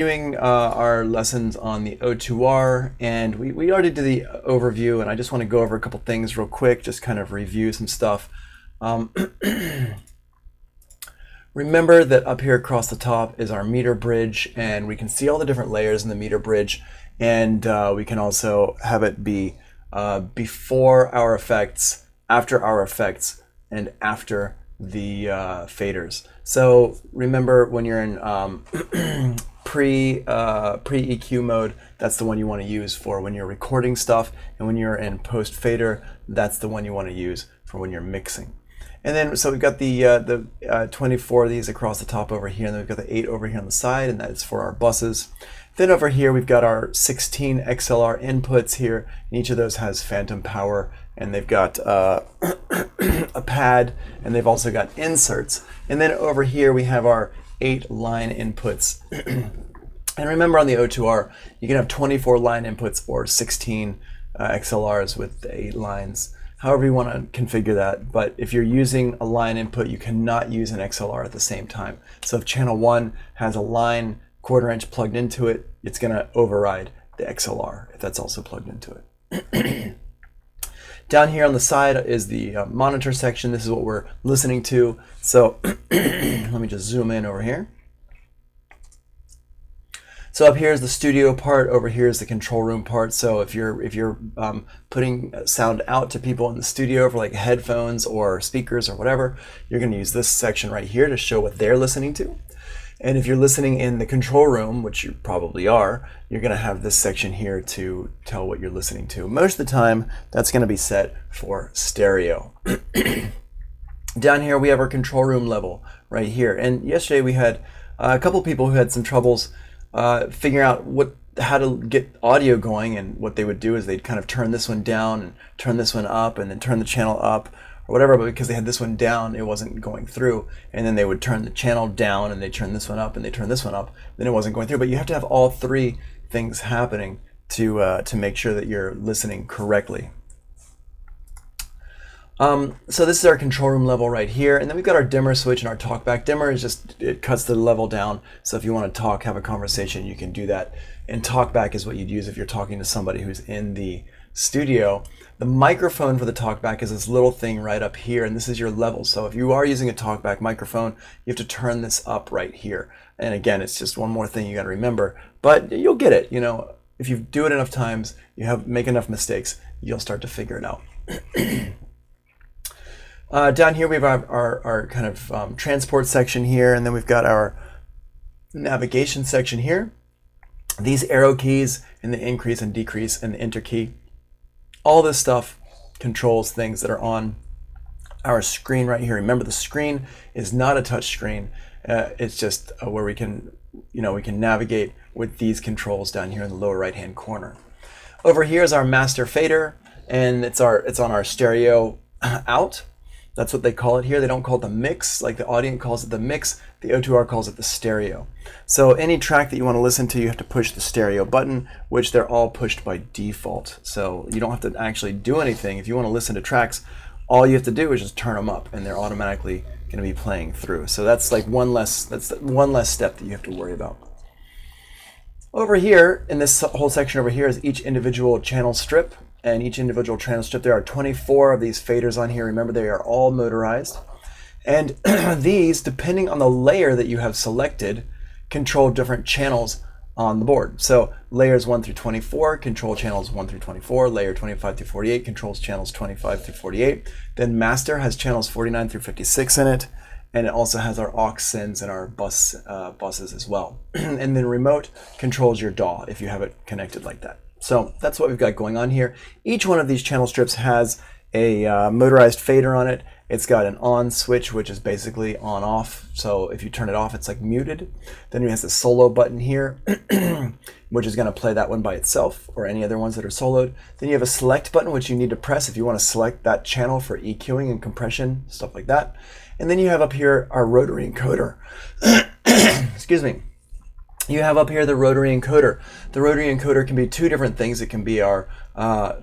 Doing our lessons on the O2R, and we already did the overview, and I just want to go over a couple things real quick, just kind of review some stuff. Remember that up here across the top is our meter bridge, and we can see all the different layers in the meter bridge, and we can also have it be before our effects, after our effects, and after the faders. So remember, when you're in pre-EQ mode, that's the one you want to use for when you're recording stuff, and when you're in post fader, that's the one you want to use for when you're mixing. And then, so we've got the 24 of these across the top over here, and then we've got the 8 over here on the side, and that's for our buses. Then over here, we've got our 16 XLR inputs here, and each of those has phantom power, and they've got a pad, and they've also got inserts. And then over here, we have our 8 line inputs. And remember, on the O2R, you can have 24 line inputs or 16 XLRs with 8 lines. However you want to configure that, but if you're using a line input, you cannot use an XLR at the same time. So if channel 1 has a line 1/4 inch plugged into it, it's going to override the XLR if that's also plugged into it. Down here on the side is the monitor section. This is what we're listening to. So let me just zoom in over here. So up here is the studio part, over here is the control room part. So if you're putting sound out to people in the studio for like headphones or speakers or whatever, you're going to use this section right here to show what they're listening to. And if you're listening in the control room, which you probably are, you're going to have this section here to tell what you're listening to. Most of the time, that's going to be set for stereo. Down here, we have our control room level right here. And yesterday, we had a couple people who had some troubles figuring out how to get audio going, and what they would do is they'd kind of turn this one down and turn this one up and then turn the channel up or whatever, but because they had this one down, it wasn't going through. And then they would turn the channel down and they turn this one up and they turn this one up, then it wasn't going through. But you have to have all 3 things happening to make sure that you're listening correctly. So this is our control room level right here, and then we've got our dimmer switch and our talkback. Dimmer is just, it cuts the level down, so if you want to talk, have a conversation, you can do that. And talkback is what you'd use if you're talking to somebody who's in the studio. The microphone for the talkback is this little thing right up here, and this is your level. So if you are using a talkback microphone, you have to turn this up right here. And again, it's just one more thing you got to remember, but you'll get it. You know, if you do it enough times, make enough mistakes, you'll start to figure it out. Down here we have our kind of transport section here, and then we've got our navigation section here. These arrow keys and the increase and decrease and the enter key, all this stuff controls things that are on our screen right here. Remember, the screen is not a touch screen. It's just where we can navigate with these controls down here in the lower right hand corner. Over here is our master fader, and it's on our stereo out. That's what they call it here. They don't call it the mix, like the Audient calls it the mix. The O2R calls it the stereo. So any track that you want to listen to, you have to push the stereo button, which they're all pushed by default. So you don't have to actually do anything. If you want to listen to tracks, all you have to do is just turn them up, and they're automatically going to be playing through. So that's like one less step that you have to worry about. Over here, in this whole section over here, is each individual channel strip. And each individual channel strip, there are 24 of these faders on here. Remember, they are all motorized. And these, depending on the layer that you have selected, control different channels on the board. So layers 1 through 24 control channels 1 through 24. Layer 25 through 48 controls channels 25 through 48. Then master has channels 49 through 56 in it. And it also has our aux sends and our buses as well. And then remote controls your DAW if you have it connected like that. So that's what we've got going on here. Each one of these channel strips has a motorized fader on it. It's got an on switch, which is basically on off. So if you turn it off, it's like muted. Then it has the solo button here, which is going to play that one by itself or any other ones that are soloed. Then you have a select button, which you need to press if you want to select that channel for EQing and compression, stuff like that. And then you have up here our rotary encoder. Excuse me. You have up here the rotary encoder. The rotary encoder can be two different things. It can be our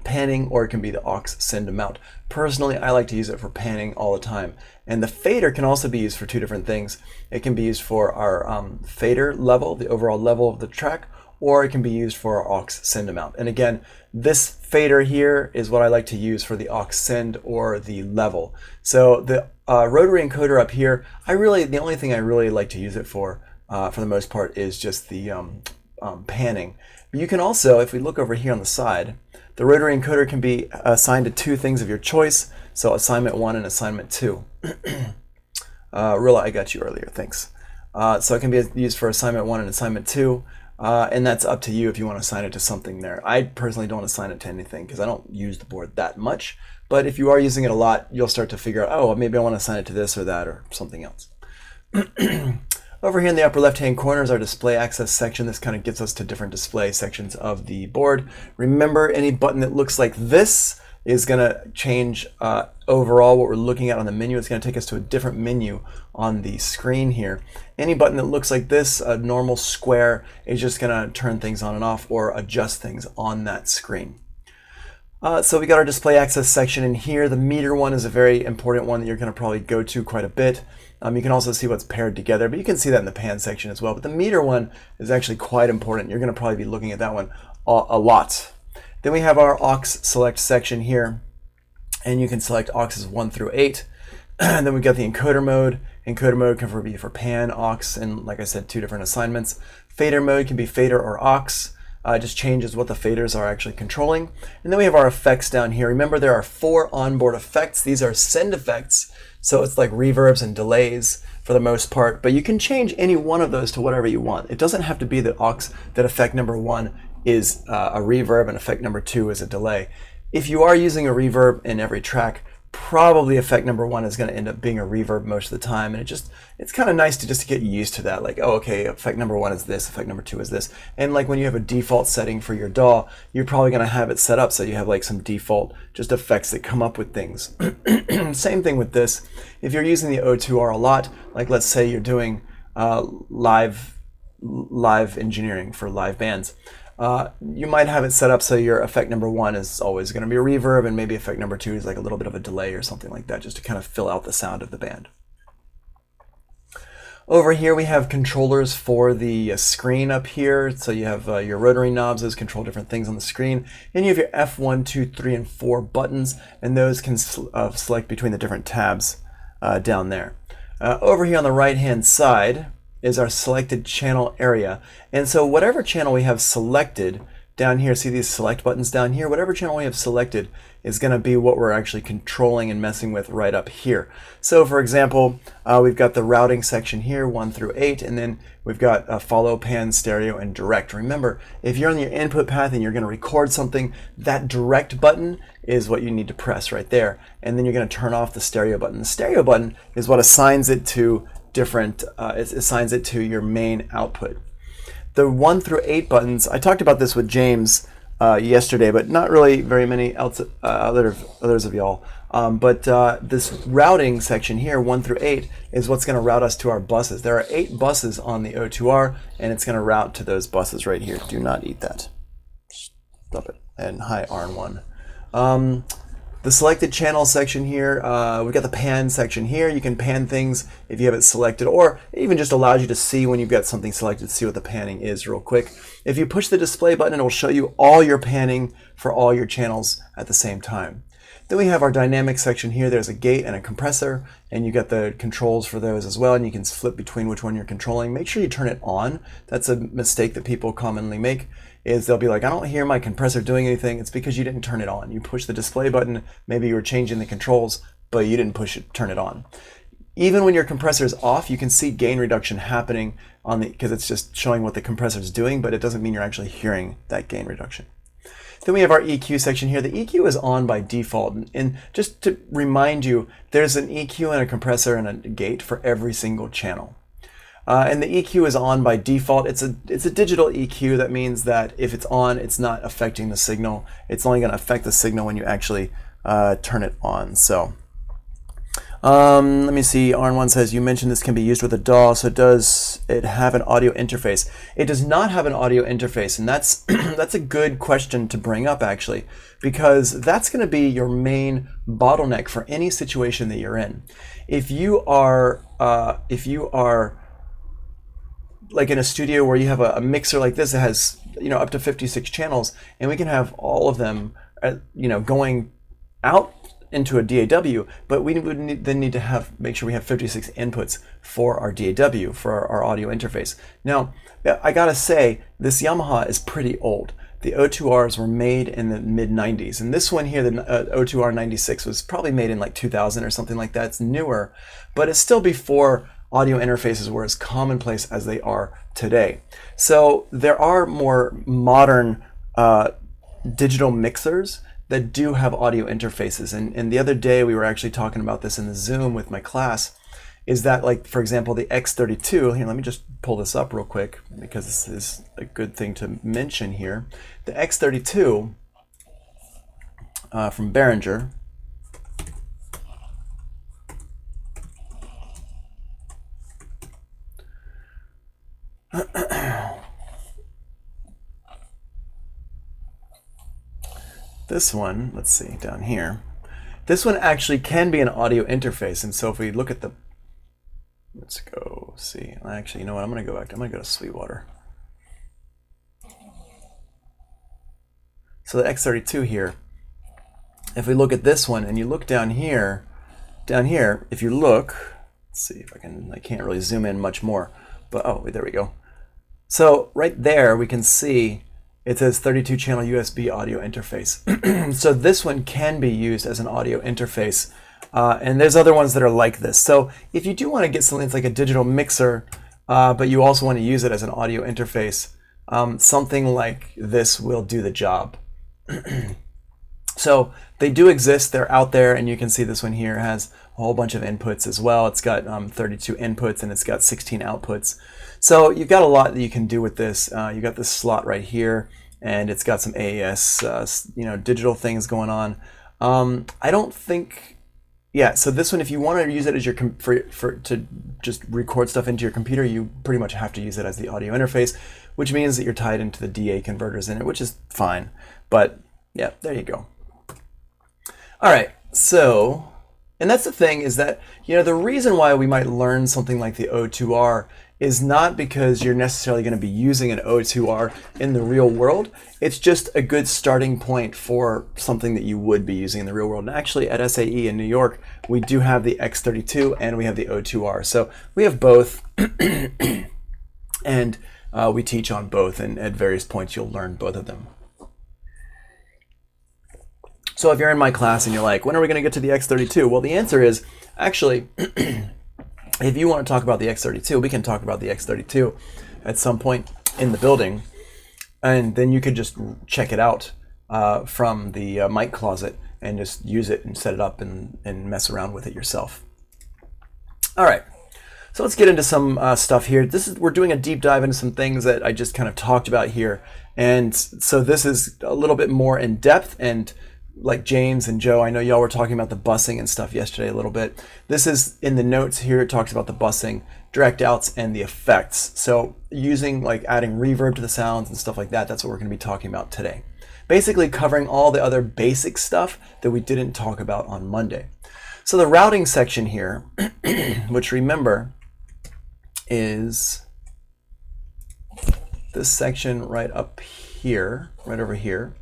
panning, or it can be the aux send to mount. Personally, I like to use it for panning all the time. And the fader can also be used for two different things. It can be used for our fader level, the overall level of the track, or it can be used for our aux send to mount. And again, this fader here is what I like to use for the aux send or the level. So the rotary encoder up here, the only thing I really like to use it for the most part, is just the panning. But you can also, if we look over here on the side, the rotary encoder can be assigned to two things of your choice. So assignment 1 and assignment 2. Rilla, I got you earlier, thanks. So it can be used for assignment 1 and assignment 2. And that's up to you if you want to assign it to something there. I personally don't assign it to anything because I don't use the board that much. But if you are using it a lot, you'll start to figure out, oh, maybe I want to assign it to this or that or something else. Over here in the upper left-hand corner is our display access section. This kind of gets us to different display sections of the board. Remember, any button that looks like this is going to change overall what we're looking at on the menu. It's going to take us to a different menu on the screen here. Any button that looks like this, a normal square, is just going to turn things on and off or adjust things on that screen. So we got our display access section in here. The meter one is a very important one that you're going to probably go to quite a bit. You can also see what's paired together, but you can see that in the pan section as well. But the meter one is actually quite important. You're going to probably be looking at that one a lot. Then we have our aux select section here, and you can select auxes 1 through 8. And then we've got the encoder mode. Encoder mode can be for pan, aux, and like I said, two different assignments. Fader mode can be fader or aux. It just changes what the faders are actually controlling. And then we have our effects down here. Remember, there are 4 onboard effects. These are send effects, so it's like reverbs and delays for the most part, but you can change any one of those to whatever you want. It doesn't have to be that effect number 1 is a reverb and effect number 2 is a delay. If you are using a reverb in every track, probably effect number 1 is going to end up being a reverb most of the time, and it's kind of nice to just get used to that. Like, oh, okay, effect number 1 is this, effect number 2 is this. And like when you have a default setting for your DAW, you're probably going to have it set up so you have like some default just effects that come up with things. Same thing with this. If you're using the 02R a lot, like let's say you're doing live engineering for live bands, you might have it set up so your effect number 1 is always going to be a reverb, and maybe effect number 2 is like a little bit of a delay or something like that, just to kind of fill out the sound of the band. Over here we have controllers for the screen up here. So you have your rotary knobs, those control different things on the screen, and you have your F1, 2, 3, and 4 buttons, and those can select between the different tabs down there. Over here on the right hand side is our selected channel area. And so whatever channel we have selected down here, see these select buttons down here, whatever channel we have selected is going to be what we're actually controlling and messing with right up here. So for example, we've got the routing section here, 1 through 8, and then we've got follow, pan, stereo, and direct. Remember, if you're on your input path and you're going to record something, that direct button is what you need to press right there. And then you're going to turn off the stereo button. The stereo button is what assigns it to different, it assigns it to your main output. The 1 through 8 buttons, I talked about this with James yesterday, but not really very many others of y'all. But this routing section here, 1 through 8, is what's going to route us to our buses. There are 8 buses on the 02R, and it's going to route to those buses right here. Do not eat that. Stop it. And hi, Arn1. The selected channel section here, we've got the pan section here. You can pan things if you have it selected, or it even just allows you to see when you've got something selected, see what the panning is real quick. If you push the display button, it will show you all your panning for all your channels at the same time. Then we have our dynamic section here. There's a gate and a compressor, and you got the controls for those as well, and you can flip between which one you're controlling. Make sure you turn it on. That's a mistake that people commonly make, is they'll be like, I don't hear my compressor doing anything. It's because you didn't turn it on. You push the display button, maybe you were changing the controls, but you didn't turn it on. Even when your compressor is off, you can see gain reduction happening on because it's just showing what the compressor is doing, but it doesn't mean you're actually hearing that gain reduction. Then we have our EQ section here. The EQ is on by default, and just to remind you, there's an EQ and a compressor and a gate for every single channel. And the EQ is on by default. It's a digital EQ. That means that if it's on, it's not affecting the signal. It's only going to affect the signal when you actually turn it on. So Let me see. Arn1 says, you mentioned this can be used with a DAW, so does it have an audio interface? It does not have an audio interface, and that's that's a good question to bring up, actually, because that's going to be your main bottleneck for any situation that you're in. If you are like in a studio where you have a mixer like this that has, you know, up to 56 channels, and we can have all of them, you know, going out into a DAW, but we would then need to make sure we have 56 inputs for our DAW, for our audio interface. Now, I gotta say, this Yamaha is pretty old. The 02Rs were made in the mid-90s, and this one here, the 02R 96, was probably made in like 2000 or something like that. It's newer, but it's still before audio interfaces were as commonplace as they are today. So there are more modern digital mixers that do have audio interfaces. And the other day we were actually talking about this in the Zoom with my class, is that, like, for example, the X32, here, let me just pull this up real quick because this is a good thing to mention here. The X32 from Behringer, this one, let's see, down here. This one actually can be an audio interface, and so if we look at the, let's go see. Actually, you know what? I'm going to go back. I'm going to go to Sweetwater. So the X32 here, if we look at this one and you look down here, if you look, let's see if I can't really zoom in much more, but oh, there we go. So right there we can see it says 32 channel USB audio interface. So this one can be used as an audio interface. And there's other ones that are like this. So if you do want to get something that's like a digital mixer, but you also want to use it as an audio interface, something like this will do the job. So they do exist, they're out there, and you can see this one here has a whole bunch of inputs as well. It's got 32 inputs and it's got 16 outputs. So you've got a lot that you can do with this. You got this slot right here, and it's got some AAS, you know, digital things going on. I don't think, yeah. So this one, if you want to use it as your to just record stuff into your computer, you pretty much have to use it as the audio interface, which means that you're tied into the DA converters in it, which is fine. But yeah, there you go. All right, so, and that's the thing, is that, you know, the reason why we might learn something like the O2R is not because you're necessarily going to be using an O2R in the real world. It's just a good starting point for something that you would be using in the real world. And actually at SAE in New York, we do have the X32 and we have the O2R. So we have both, and we teach on both, and at various points you'll learn both of them. So if you're in my class and you're like, when are we going to get to the X32? Well, the answer is, actually, if you want to talk about the X32, we can talk about the X32 at some point in the building, and then you could just check it out from the mic closet and just use it and set it up and mess around with it yourself. All right, so let's get into some stuff here. We're doing a deep dive into some things that I just kind of talked about here, and so this is a little bit more in depth. And like James and Joe, I know y'all were talking about the busing and stuff yesterday a little bit. This is in the notes here. It talks about the busing, direct outs, and the effects. So using, like, adding reverb to the sounds and stuff like that, that's what we're going to be talking about today. Basically covering all the other basic stuff that we didn't talk about on Monday. So the routing section here, which remember is this section right up here, right over here.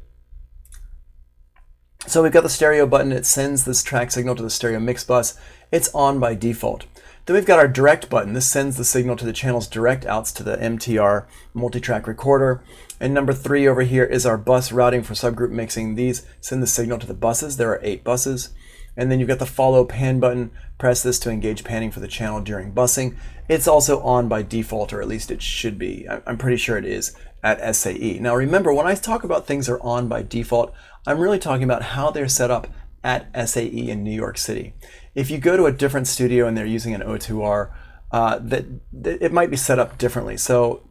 So we've got the stereo button. It sends this track signal to the stereo mix bus. It's on by default. Then we've got our direct button. This sends the signal to the channel's direct outs to the MTR multi-track recorder. And number 3 over here is our bus routing for subgroup mixing. These send the signal to the buses. There are 8 buses. And then you've got the follow pan button. Press this to engage panning for the channel during busing. It's also on by default, or at least it should be. I'm pretty sure it is at SAE. Now remember, when I talk about things are on by default, I'm really talking about how they're set up at SAE in New York City. If you go to a different studio and they're using an O2R, it might be set up differently. So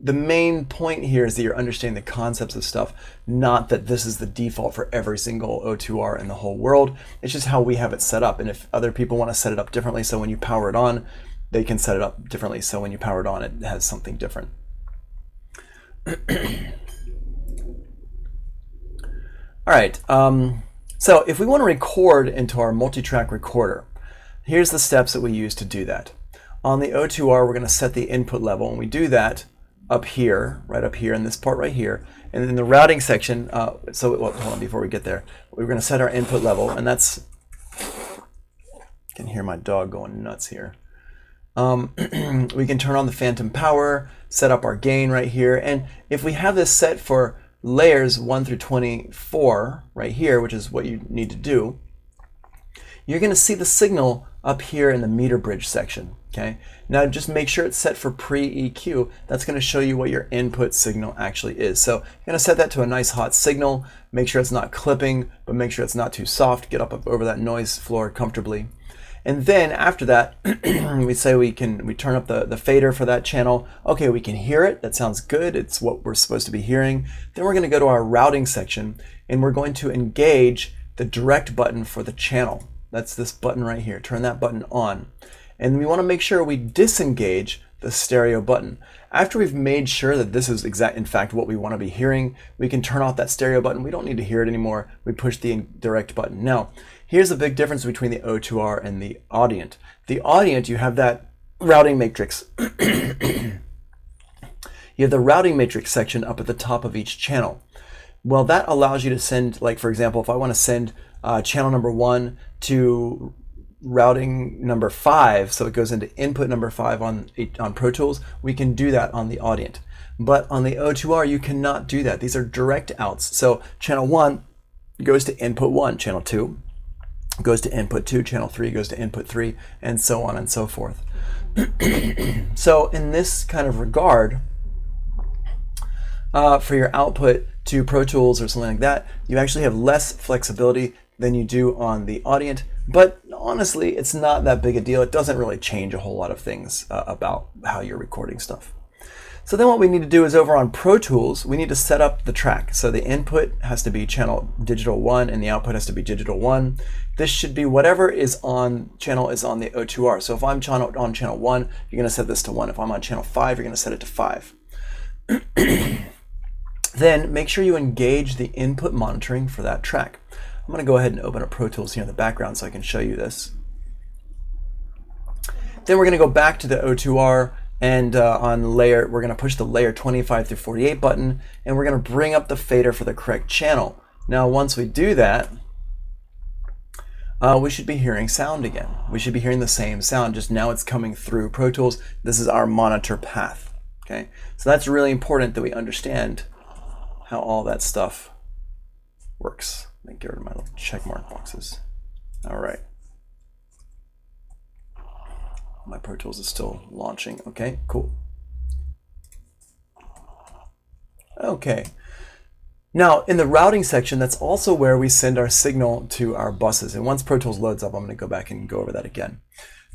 the main point here is that you're understanding the concepts of stuff, not that this is the default for every single O2R in the whole world. It's just how we have it set up. And if other people want to set it up differently, so when you power it on, they can set it up differently. So when you power it on, it has something different. All right. So if we want to record into our multi-track recorder, here's the steps that we use to do that. On the O2R, we're going to set the input level, and we do that up here, right up here in this part right here. And in the routing section, well, hold on, before we get there, we're going to set our input level, and that's, you can hear my dog going nuts here. We can turn on the phantom power, set up our gain right here, and if we have this set for layers 1 through 24 right here, which is what you need to do, you're going to see the signal up here in the meter bridge section. Okay, now just make sure it's set for pre-EQ. That's going to show you what your input signal actually is. So you're going to set that to a nice hot signal. Make sure it's not clipping, but make sure it's not too soft. Get up over that noise floor comfortably. And then after that, we say we turn up the fader for that channel. Okay, we can hear it. That sounds good. It's what we're supposed to be hearing. Then we're going to go to our routing section, and we're going to engage the direct button for the channel. That's this button right here. Turn that button on. And we want to make sure we disengage the stereo button. After we've made sure that this is in fact what we want to be hearing, we can turn off that stereo button. We don't need to hear it anymore. We push the direct button. Now, here's the big difference between the O2R and the audient. The audient, you have that routing matrix. You have the routing matrix section up at the top of each channel. Well, that allows you to send, like for example, if I want to send channel number 1 to routing number 5, so it goes into input number 5 on Pro Tools, we can do that on the audient. But on the O2R, you cannot do that. These are direct outs. So channel 1 goes to input 1, channel 2 goes to input 2, channel 3 goes to input 3, and so on and so forth. So in this kind of regard, for your output to Pro Tools or something like that, you actually have less flexibility than you do on the audient. But honestly, it's not that big a deal. It doesn't really change a whole lot of things about how you're recording stuff. So then what we need to do is over on Pro Tools, we need to set up the track. So the input has to be channel digital 1 and the output has to be digital 1. This should be whatever is on channel is on the O2R. So if I'm on channel 1, you're going to set this to 1. If I'm on channel 5, you're going to set it to 5. Then make sure you engage the input monitoring for that track. I'm going to go ahead and open up Pro Tools here in the background so I can show you this. Then we're going to go back to the O2R, and on layer, we're going to push the layer 25 through 48 button, and we're going to bring up the fader for the correct channel. Now once we do that, we should be hearing sound again. We should be hearing the same sound, just now it's coming through Pro Tools. This is our monitor path. Okay, so that's really important that we understand how all that stuff works. Let me get rid of my little check mark boxes. All right. My Pro Tools is still launching. Okay, cool. Okay. Now, in the routing section, that's also where we send our signal to our buses. And once Pro Tools loads up, I'm going to go back and go over that again.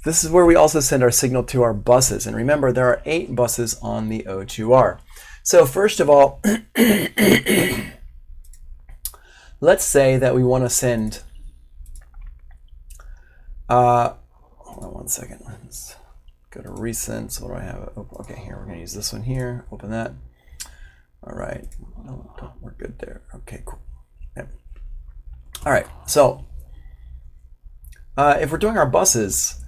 This is where we also send our signal to our buses. And remember, there are 8 buses on the O2R. So first of all, let's say that we want to send, hold on one second. Let's go to recent. So what do I have? Oh, okay, here, we're going to use this one here. Open that. All right. No, we're good there. Okay, cool. Yep. All right, so if we're doing our buses,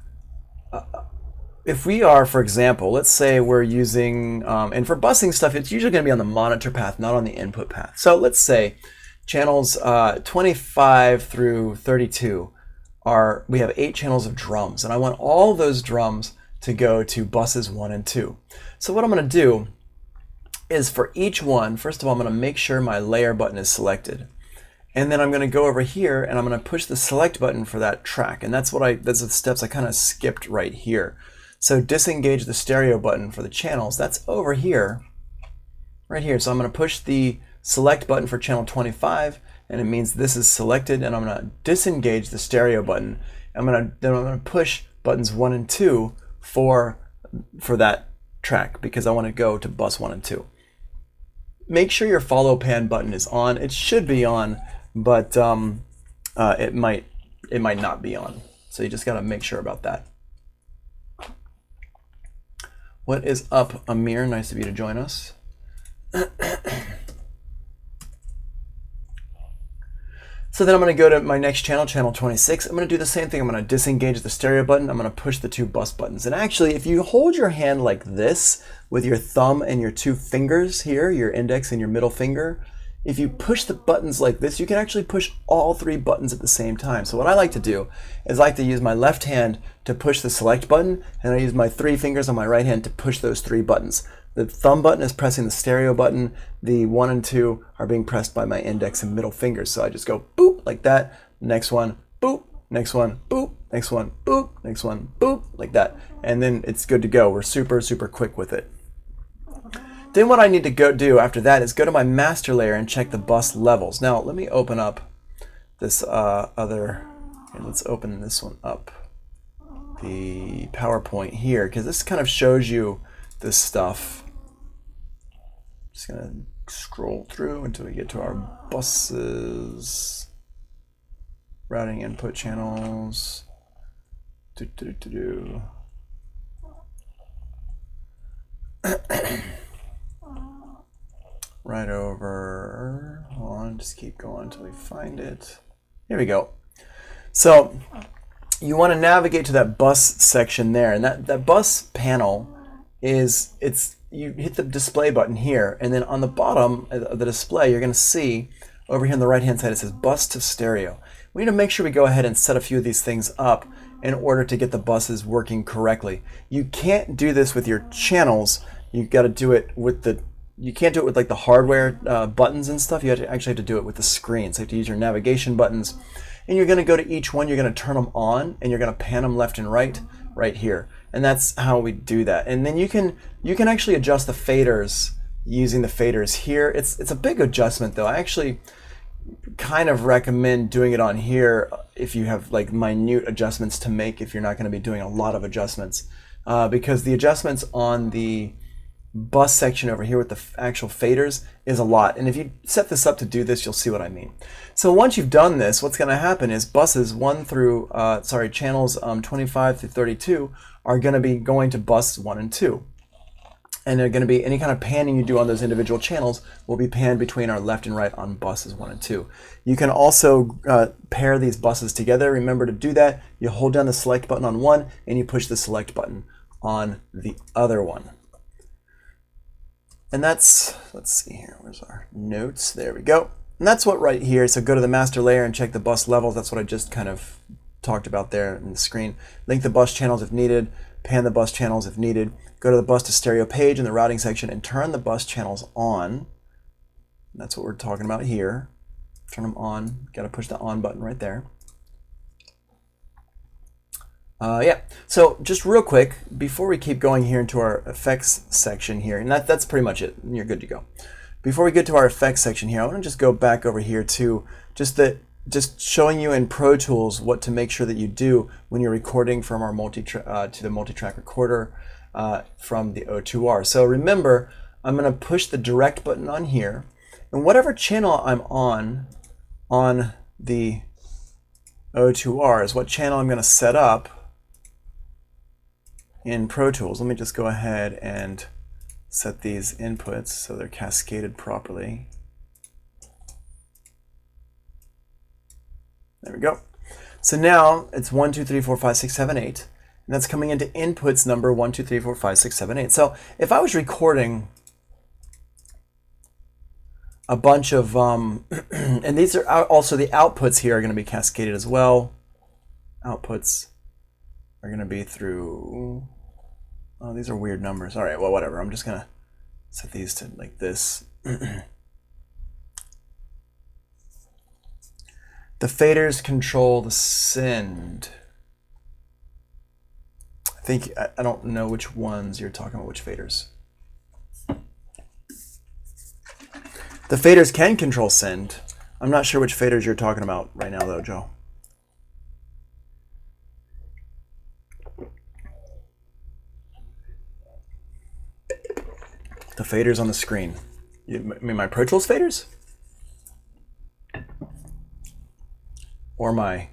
if we are, for example, let's say we're using, and for busing stuff, it's usually going to be on the monitor path, not on the input path. So let's say channels 25 through 32 we have 8 channels of drums, and I want all those drums to go to buses 1 and 2. So what I'm going to do is for each one, first of all, I'm going to make sure my layer button is selected. And then I'm going to go over here and I'm going to push the select button for that track. And that's the steps I kind of skipped right here. So disengage the stereo button for the channels. That's over here, right here. So I'm going to push the select button for channel 25, and it means this is selected, and I'm going to disengage the stereo button. Then I'm going to push buttons 1 and 2 for that track because I want to go to bus 1 and 2. Make sure your follow pan button is on. It should be on, but it might not be on. So you just got to make sure about that. What is up, Amir? Nice of you to join us. So then I'm going to go to my next channel, channel 26. I'm going to do the same thing. I'm going to disengage the stereo button. I'm going to push the 2 bus buttons. And actually, if you hold your hand like this with your thumb and your 2 fingers here, your index and your middle finger, if you push the buttons like this, you can actually push all 3 buttons at the same time. So what I like to do is I like to use my left hand to push the select button, and I use my 3 fingers on my right hand to push those 3 buttons. The thumb button is pressing the stereo button. The 1 and 2 are being pressed by my index and middle fingers. So I just go boop like that. Next one, boop. Next one, boop. Next one, boop. Next one, boop. Like that. And then it's good to go. We're super, super quick with it. Then what I need to go do after that is go to my master layer and check the bus levels. Now let me open up this let's open this one up. The PowerPoint here, because this kind of shows you this stuff. Just gonna scroll through until we get to our buses. Routing input channels. Right over. Hold on, just keep going until we find it. Here we go. So you want to navigate to that bus section there, and that bus panel is you hit the display button here, and then on the bottom of the display you're going to see over here on the right hand side it says bus to stereo. We need to make sure we go ahead and set a few of these things up in order to get the buses working correctly. You can't do this with your channels. You've got to do it with you can't do it with like the hardware buttons and stuff. You actually have to do it with the screen. So you have to use your navigation buttons, and you're going to go to each one, you're going to turn them on, and you're going to pan them left and right here. And that's how we do that. And then you can actually adjust the faders using the faders here. It's a big adjustment though. I actually kind of recommend doing it on here if you have like minute adjustments to make, if you're not going to be doing a lot of adjustments, because the adjustments on the bus section over here with the actual faders is a lot. And if you set this up to do this, you'll see what I mean. So once you've done this, what's going to happen is buses channels 25 through 32 are going to be going to bus 1 and 2. And they're going to be any kind of panning you do on those individual channels will be panned between our left and right on buses 1 and 2. You can also pair these buses together. Remember to do that. You hold down the select button on one and you push the select button on the other one. And that's, let's see here, where's our notes? There we go. And that's what right here. So go to the master layer and check the bus levels. That's what I just kind of talked about there in the screen. Link the bus channels if needed. Pan the bus channels if needed. Go to the bus to stereo page in the routing section and turn the bus channels on. That's what we're talking about here. Turn them on. Got to push the on button right there. Yeah, so just real quick, before we keep going here into our effects section here, and that's pretty much it, and you're good to go. Before we get to our effects section here, I want to just go back over here to just showing you in Pro Tools what to make sure that you do when you're recording from our to the multi-track recorder from the 02R. So remember, I'm going to push the direct button on here, and whatever channel I'm on the 02R is what channel I'm going to set up in Pro Tools. Let me just go ahead and set these inputs so they're cascaded properly. There we go. So now it's 1, 2, 3, 4, 5, 6, 7, 8. And that's coming into inputs number 1, 2, 3, 4, 5, 6, 7, 8. So if I was recording a bunch of, and these are also the outputs here are going to be cascaded as well. Outputs are going to be through, oh, these are weird numbers. All right, well, whatever. I'm just going to set these to like this. The faders control the send. I don't know which ones you're talking about, which faders. The faders can control send. I'm not sure which faders you're talking about right now though, Joe. faders on the screen. You mean my Pro Tools faders? Or my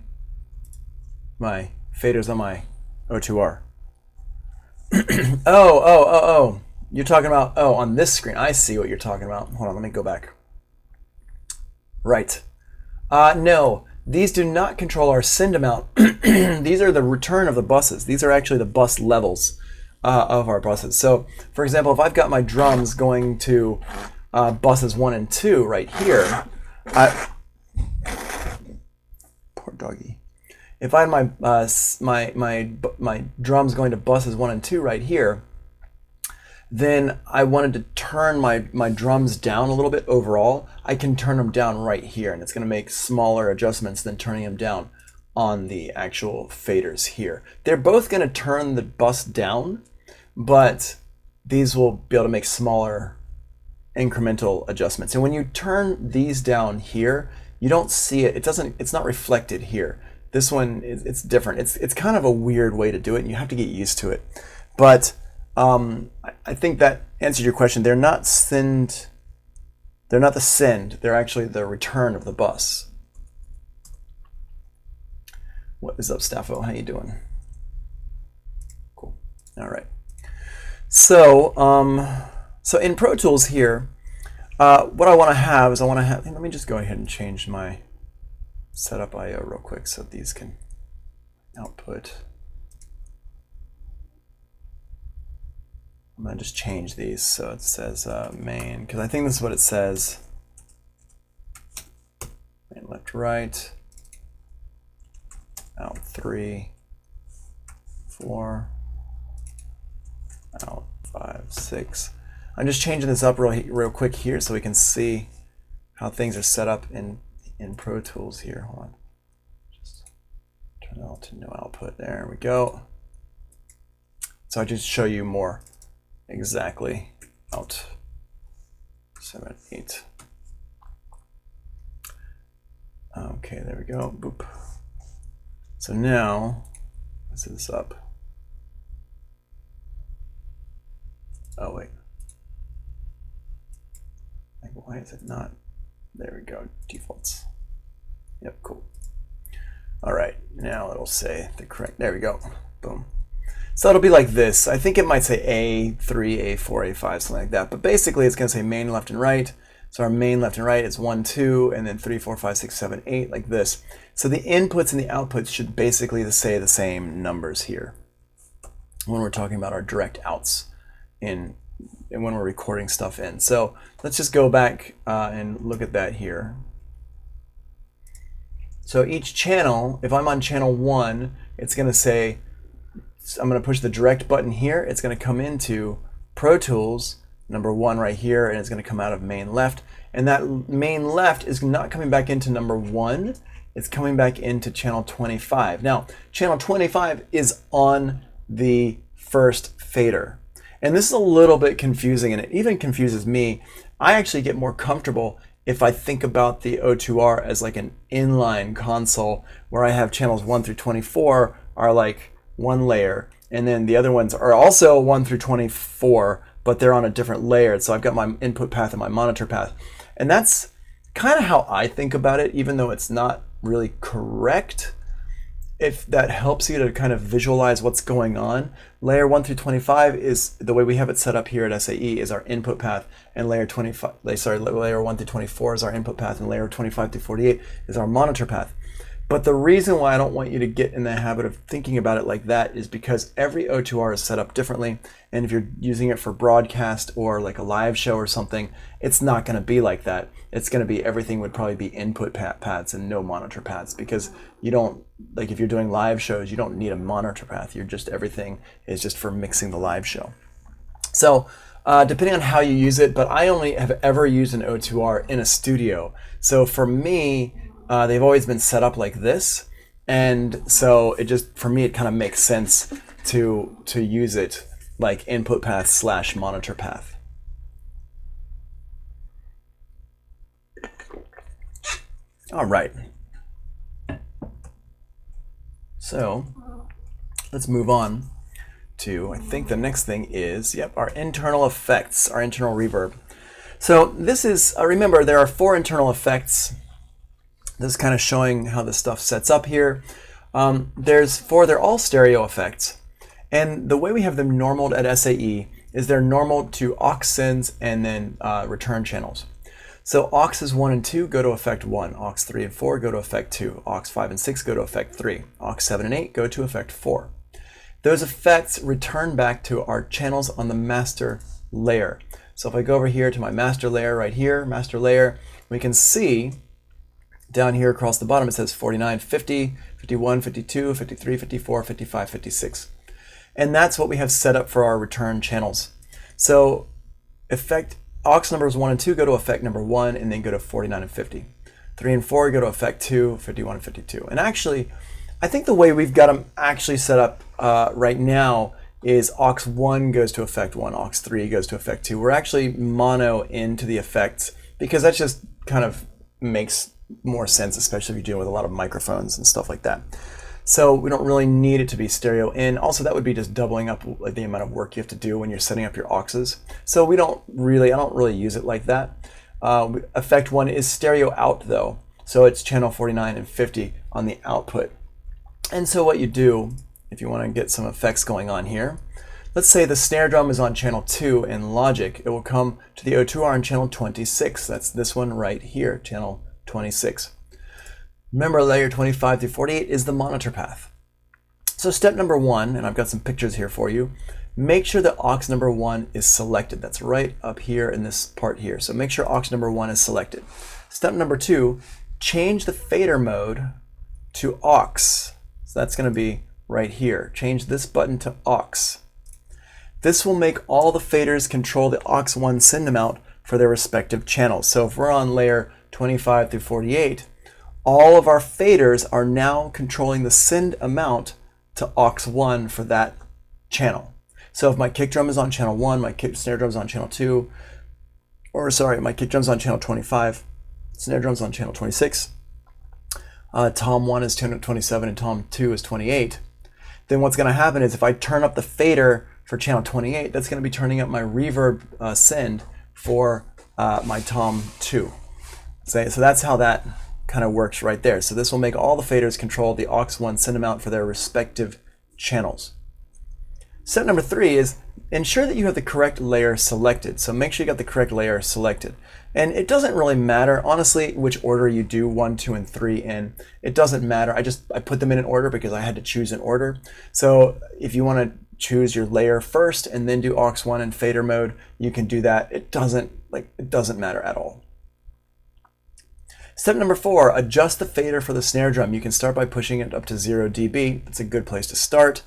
faders on my O2R? Oh. You're talking about, on this screen. I see what you're talking about. Hold on, let me go back. Right. No, these do not control our send amount. These are the return of the buses. These are actually the bus levels of our buses. So, for example, if I've got my drums going to buses 1 and 2 right here, poor doggy. If I had my drums going to buses 1 and 2 right here, then I wanted to turn my drums down a little bit overall, I can turn them down right here, and it's going to make smaller adjustments than turning them down on the actual faders here. They're both going to turn the bus down, but these will be able to make smaller incremental adjustments. And when you turn these down here, you don't see it. It's not reflected here. This one, it's different. It's kind of a weird way to do it, and you have to get used to it. But I think that answered your question. They're not the send. They're actually the return of the bus. What is up, Staffo? How you doing? Cool. All right. So in Pro Tools here, what I want to have is let me just go ahead and change my setup IO real quick so these can output. I'm going to just change these so it says main, because I think this is what it says. Main left, right, out 3, 4, out 5, 6. I'm just changing this up real quick here so we can see how things are set up in Pro Tools here. Hold on. Just turn it all to no output. There we go. So I just show you more exactly. Out 7, 8. Okay, there we go. Boop. So now let's set this up. Oh wait. Why is it not? There we go. Defaults. Yep, cool. All right, now it'll say the correct. There we go. Boom. So it'll be like this. I think it might say A3, A4, A5, something like that. But basically, it's going to say main left and right. So our main left and right is 1, 2, and then 3, 4, 5, 6, 7, 8, like this. So the inputs and the outputs should basically say the same numbers here when we're talking about our direct outs and when we're recording stuff in. So let's just go back and look at that here. So each channel, if I'm on channel 1, it's going to say, I'm going to push the direct button here. It's going to come into Pro Tools, number 1 right here, and it's going to come out of main left. And that main left is not coming back into number 1. It's coming back into channel 25. Now, channel 25 is on the first fader. And this is a little bit confusing, and it even confuses me. I actually get more comfortable if I think about the O2R as like an inline console where I have channels 1 through 24 are like one layer, and then the other ones are also 1 through 24, but they're on a different layer. So I've got my input path and my monitor path. And that's kind of how I think about it, even though it's not really correct. If that helps you to kind of visualize what's going on, layer 1 through 25 is the way we have it set up here at SAE is our input path, and layer 1 through 24 is our input path, and layer 25 through 48 is our monitor path. But the reason why I don't want you to get in the habit of thinking about it like that is because every O2R is set up differently, and if you're using it for broadcast or like a live show or something, it's not going to be like that. It's going to be, everything would probably be input paths and no monitor paths, because you don't, like if you're doing live shows, you don't need a monitor path. You're just, everything is just for mixing the live show. So depending on how you use it, but I only have ever used an O2R in a studio. So for me, they've always been set up like this, and so it just, for me, it kind of makes sense to use it like input path / monitor path. All right. So let's move on to, I think the next thing is, yep, our internal effects, our internal reverb. So this is, remember, there are 4 internal effects. This is kind of showing how this stuff sets up here. There's 4, they're all stereo effects. And the way we have them normaled at SAE is they're normaled to aux sends and then return channels. So auxes 1 and 2 go to effect 1, aux 3 and 4 go to effect 2, aux 5 and 6 go to effect 3, aux 7 and 8 go to effect 4. Those effects return back to our channels on the master layer. So if I go over here to my master layer right here, master layer, we can see down here across the bottom it says 49, 50, 51, 52, 53, 54, 55, 56. And that's what we have set up for our return channels. So effect aux numbers 1 and 2 go to effect number 1 and then go to 49 and 50. 3 and 4 go to effect 2, 51 and 52. And actually, I think the way we've got them actually set up right now is aux 1 goes to effect 1, aux 3 goes to effect 2. We're actually mono into the effects because that just kind of makes more sense, especially if you deal with a lot of microphones and stuff like that. So we don't really need it to be stereo in. Also, that would be just doubling up like the amount of work you have to do when you're setting up your auxes. So I don't really use it like that. Effect 1 is stereo out though. So it's channel 49 and 50 on the output. And so what you do, if you want to get some effects going on here, let's say the snare drum is on channel 2 in Logic. It will come to the O2R on channel 26. That's this one right here, channel 26. Remember, layer 25 through 48 is the monitor path. So step number 1, and I've got some pictures here for you, make sure that aux number 1 is selected. That's right up here in this part here. So make sure aux number 1 is selected. Step number 2, change the fader mode to aux. So that's going to be right here. Change this button to aux. This will make all the faders control the aux 1 send amount for their respective channels. So if we're on layer 25 through 48, all of our faders are now controlling the send amount to aux 1 for that channel. So if my kick drum is on channel 1, my snare drum is on channel 2, or sorry, my kick drum's on channel 25, snare drum's on channel 26, tom 1 is 27 and tom 2 is 28, then what's going to happen is if I turn up the fader for channel 28, that's going to be turning up my reverb send for my tom 2. So that's how that kind of works right there. So this will make all the faders control the aux 1 send amount for their respective channels. Step number 3 is ensure that you have the correct layer selected. So make sure you got the correct layer selected. And it doesn't really matter, honestly, which order you do 1, 2, and 3 in. It doesn't matter. I put them in an order because I had to choose an order. So if you want to choose your layer first and then do aux 1 in fader mode, you can do that. It doesn't matter at all. Step number 4, adjust the fader for the snare drum. You can start by pushing it up to 0 dB. That's a good place to start.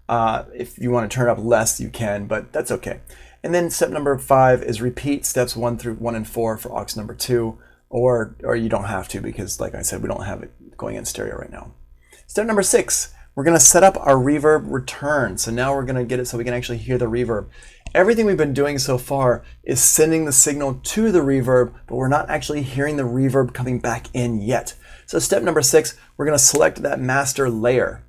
If you want to turn it up less, you can, but that's okay. And then step number 5 is repeat steps 1 and 4 for aux number 2, or you don't have to because, like I said, we don't have it going in stereo right now. Step number 6, we're going to set up our reverb return. So now we're going to get it so we can actually hear the reverb. Everything we've been doing so far is sending the signal to the reverb, but we're not actually hearing the reverb coming back in yet. So step number 6, we're going to select that master layer.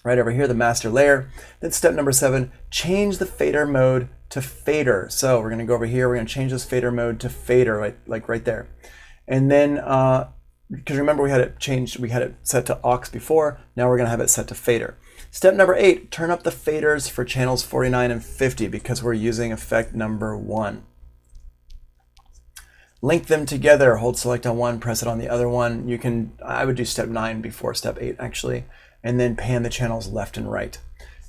Right over here, the master layer. Then step number 7, change the fader mode to fader. So we're going to go over here, we're going to change this fader mode to fader, like right there. And then, because remember we had it set to aux before, now we're going to have it set to fader. Step number 8, turn up the faders for channels 49 and 50 because we're using effect number 1. Link them together, hold select on one, press it on the other one. I would do step 9 before step 8 actually, and then pan the channels left and right.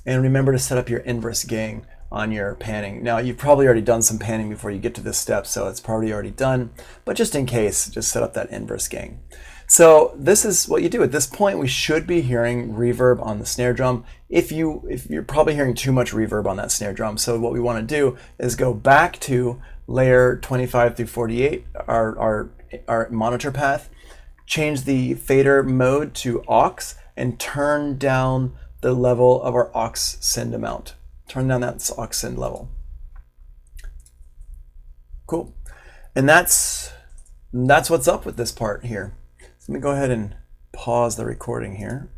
And remember to set up your inverse gain on your panning. Now you've probably already done some panning before you get to this step, so it's probably already done, but just in case, just set up that inverse gain. So this is what you do. At this point, we should be hearing reverb on the snare drum. If you're probably hearing too much reverb on that snare drum, so what we want to do is go back to layer 25 through 48, our monitor path, change the fader mode to aux, and turn down the level of our aux send amount. Turn down that aux send level. Cool. And that's what's up with this part here. Let me go ahead and pause the recording here.